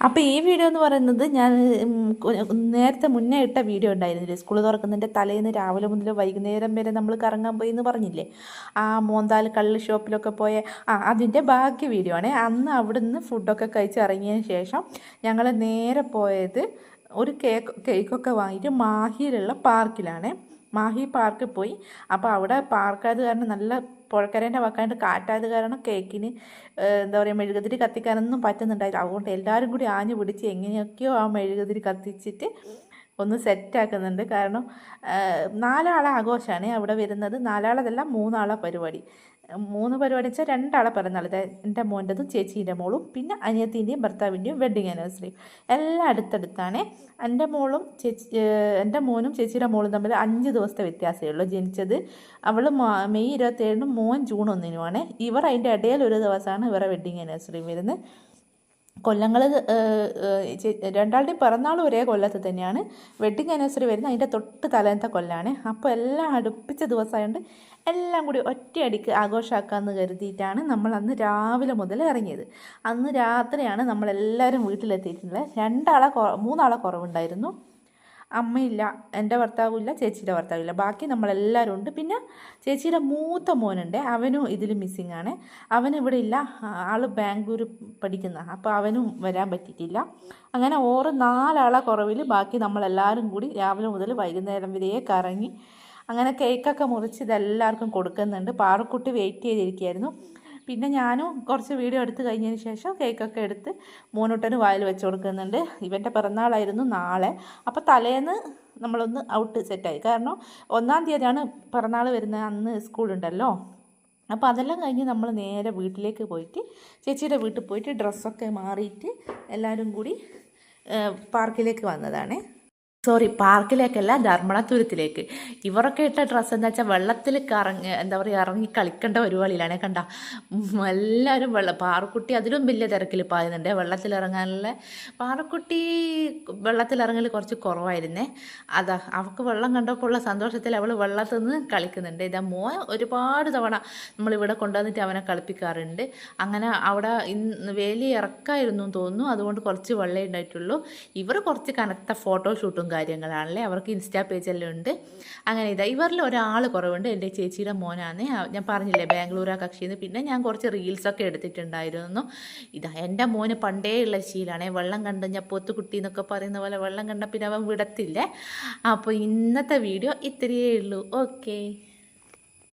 അപ്പോൾ ഈ വീഡിയോ എന്ന് പറയുന്നത് ഞാൻ നേരത്തെ മുന്നേ ഇട്ട വീഡിയോ ഉണ്ടായിരുന്നില്ലേ, സ്കൂൾ തുറക്കുന്നതിൻ്റെ തലേന്ന് രാവിലെ മുതൽ വൈകുന്നേരം വരെ നമ്മൾ കറങ്ങാൻ പോയി എന്ന് പറഞ്ഞില്ലേ, ആ മോന്താൽ കള്ള് ഷോപ്പിലൊക്കെ പോയ അതിൻ്റെ ബാക്കി വീഡിയോ ആണ്. അന്ന് അവിടുന്ന് ഫുഡൊക്കെ കഴിച്ച് ഇറങ്ങിയതിന് ശേഷം ഞങ്ങൾ നേരെ പോയത് ഒരു കേക്കൊക്കെ വാങ്ങിയിട്ട് മാഹിയിലുള്ള പാർക്കിലാണ്. മാഹി പാർക്കിൽ പോയി. അപ്പോൾ അവിടെ പാർക്കായത് കാരണം നല്ല പുഴക്കരേൻ്റെ വക്കാണ്ട് കാറ്റായത് കാരണം കേക്കിന് എന്താ പറയുക മെഴുകുതിരി കത്തിക്കാനൊന്നും പറ്റുന്നുണ്ടായില്ല. അതുകൊണ്ട് എല്ലാവരും കൂടി ആഞ്ഞു പിടിച്ച് എങ്ങനെയൊക്കെയോ ആ മെഴുകുതിരി കത്തിച്ചിട്ട് ഒന്ന് സെറ്റാക്കുന്നുണ്ട്. കാരണം 4 ആളെ ആഘോഷമാണ് അവിടെ വരുന്നത്. 4 ആളതല്ല, 3 ആളെ പരിപാടി. 3 പരിപാടി വെച്ചാൽ 2 ആളെ പിറന്നാൾ, എൻ്റെ മോൻ്റെതും ചേച്ചീൻ്റെ മോളും പിന്നെ അനിയത്തിൻ്റെയും ഭർത്താവിൻ്റെയും വെഡ്ഡിങ് ആനിവേഴ്സറി എല്ലാം അടുത്തടുത്താണ്. എൻ്റെ മോനും ചേച്ചിയുടെ മോളും തമ്മിൽ 5 ദിവസത്തെ വ്യത്യാസമേ ഉള്ളൂ. ജനിച്ചത് അവൾ മെയ് 27-നും മോൻ ജൂൺ 1-നുമാണ്. ഇവർ അതിൻ്റെ ഇടയിൽ ഒരു ദിവസമാണ് ഇവരുടെ വെഡ്ഡിങ് ആനിവേഴ്സറി വരുന്നത്. കൊല്ലങ്ങൾ രണ്ടാളുടെയും പിറന്നാളും ഒരേ കൊല്ലത്ത് തന്നെയാണ്. വെഡ്ഡിങ് ആനിവേഴ്സറി വരുന്നത് അതിൻ്റെ തൊട്ട് തലേന്നത്തെ കൊല്ലമാണ്. അപ്പോൾ എല്ലാം അടുപ്പിച്ച ദിവസമായതുകൊണ്ട് എല്ലാം കൂടി ഒറ്റയടിക്ക് ആഘോഷമാക്കാമെന്ന് കരുതിയിട്ടാണ് നമ്മൾ അന്ന് രാവിലെ മുതൽ ഇറങ്ങിയത്. അന്ന് രാത്രിയാണ് നമ്മളെല്ലാവരും വീട്ടിലെത്തിയിട്ടുള്ളത്. 3 ആളെ കുറവുണ്ടായിരുന്നു. അമ്മയില്ല, എൻ്റെ ഭർത്താവില്ല, ചേച്ചിയുടെ ഭർത്താവില്ല, ബാക്കി നമ്മളെല്ലാവരും ഉണ്ട്. പിന്നെ ചേച്ചിയുടെ മൂത്ത മോനുണ്ട്, അവനും ഇതിൽ മിസ്സിങ് ആണ്. അവനിവിടെ ഇല്ല, ആൾ ബാംഗ്ലൂർ പഠിക്കുന്ന, അപ്പോൾ അവനും വരാൻ പറ്റിയിട്ടില്ല. അങ്ങനെ 4 ആളെ കുറവിൽ ബാക്കി നമ്മളെല്ലാവരും കൂടി രാവിലെ മുതൽ വൈകുന്നേരം വരെ കറങ്ങി. അങ്ങനെ കേക്കൊക്കെ മുറിച്ച് ഇതെല്ലാവർക്കും കൊടുക്കുന്നുണ്ട്. പാറക്കുട്ടി വെയിറ്റ് ചെയ്തിരിക്കുകയായിരുന്നു. പിന്നെ ഞാനും കുറച്ച് വീഡിയോ എടുത്ത് കഴിഞ്ഞതിന് ശേഷം കേക്കൊക്കെ എടുത്ത് മോനൂട്ടന് വായിൽ വെച്ച് കൊടുക്കുന്നുണ്ട്. ഇവൻ്റെ പിറന്നാളായിരുന്നു നാളെ. അപ്പോൾ തലേന്ന് നമ്മളൊന്ന് ഔട്ട് സെറ്റായി. കാരണം 1-ാം തീയതിയാണ് പിറന്നാൾ വരുന്നത്, അന്ന് സ്കൂളുണ്ടല്ലോ. അപ്പോൾ അതെല്ലാം കഴിഞ്ഞ് നമ്മൾ നേരെ വീട്ടിലേക്ക് പോയിട്ട് ചേച്ചിയുടെ വീട്ടിൽ പോയിട്ട് ഡ്രസ്സൊക്കെ മാറിയിട്ട് എല്ലാവരും കൂടി പാർക്കിലേക്ക് വന്നതാണ്. പാർക്കിലേക്കല്ല, ധർമ്മടത്തുരത്തിലേക്ക്. ഇവരൊക്കെ ഇട്ട ഡ്രസ്സ് എന്താ വെച്ചാൽ വെള്ളത്തിൽ ഇറങ്ങി കളിക്കേണ്ട പരിപാടിയിലാണ്. കണ്ട എല്ലാവരും പാറക്കുട്ടി അതിലും വലിയ തിരക്കിൽ പായുന്നുണ്ട്. വെള്ളത്തിലിറങ്ങാനുള്ള പാറക്കുട്ടി വെള്ളത്തിലിറങ്ങൽ കുറച്ച് കുറവായിരുന്നേ. അവൾക്ക് വെള്ളം കണ്ടപ്പോൾ ഉള്ള സന്തോഷത്തിൽ അവൾ വെള്ളത്തിൽ നിന്ന് കളിക്കുന്നുണ്ട്. മോൻ ഒരുപാട് തവണ നമ്മളിവിടെ കൊണ്ടുവന്നിട്ട് അവനെ കളിപ്പിക്കാറുണ്ട്. അങ്ങനെ അവിടെ വേലി ഇറക്കായിരുന്നു തോന്നുന്നു, അതുകൊണ്ട് കുറച്ച് വെള്ളമേ ഉണ്ടായിട്ടുള്ളൂ. ഇവർ കുറച്ച് കനത്ത ഫോട്ടോഷൂട്ടും കാര്യങ്ങളാണല്ലേ, അവർക്ക് ഇൻസ്റ്റാ പേജെല്ലാം ഉണ്ട്. അങ്ങനെ ഇവരിൽ ഒരാൾ കുറവുണ്ട്, എൻ്റെ ചേച്ചിയുടെ മോനാണ്. ഞാൻ പറഞ്ഞില്ലേ ബാംഗ്ലൂരാ കക്ഷിന്ന്. പിന്നെ ഞാൻ കുറച്ച് റീൽസൊക്കെ എടുത്തിട്ടുണ്ടായിരുന്നു. എൻ്റെ മോന് പണ്ടേ ഉള്ള ശീലമാണ്, വെള്ളം കണ്ട് ഞാൻ പൊത്തുകുട്ടി എന്നൊക്കെ പറയുന്ന പോലെ വെള്ളം കണ്ട പിന്നെ അവൻ വിടത്തില്ലേ. അപ്പോൾ ഇന്നത്തെ വീഡിയോ ഇത്രയേ ഉള്ളൂ. ഓക്കേ.